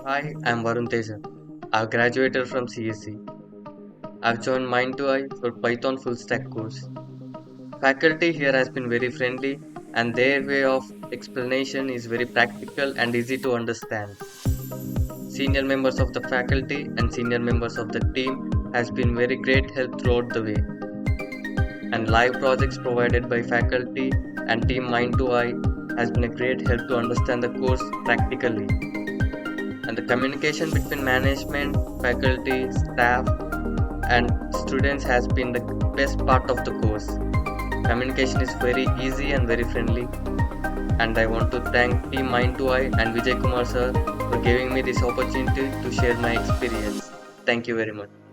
Hi, I'm Varun Teja. I've graduated from CSE. I've joined Mind2i for Python full stack course. Faculty here has been very friendly and their way of explanation is very practical and easy to understand. Senior members of the faculty and senior members of the team has been very great help throughout the way. And live projects provided by faculty and team Mind2i has been a great help to understand the course practically. And the communication between management, faculty, staff, and students has been the best part of the course. Communication is very easy and very friendly. And I want to thank Team Mind2i and Vijay Kumar sir for giving me this opportunity to share my experience. Thank you very much.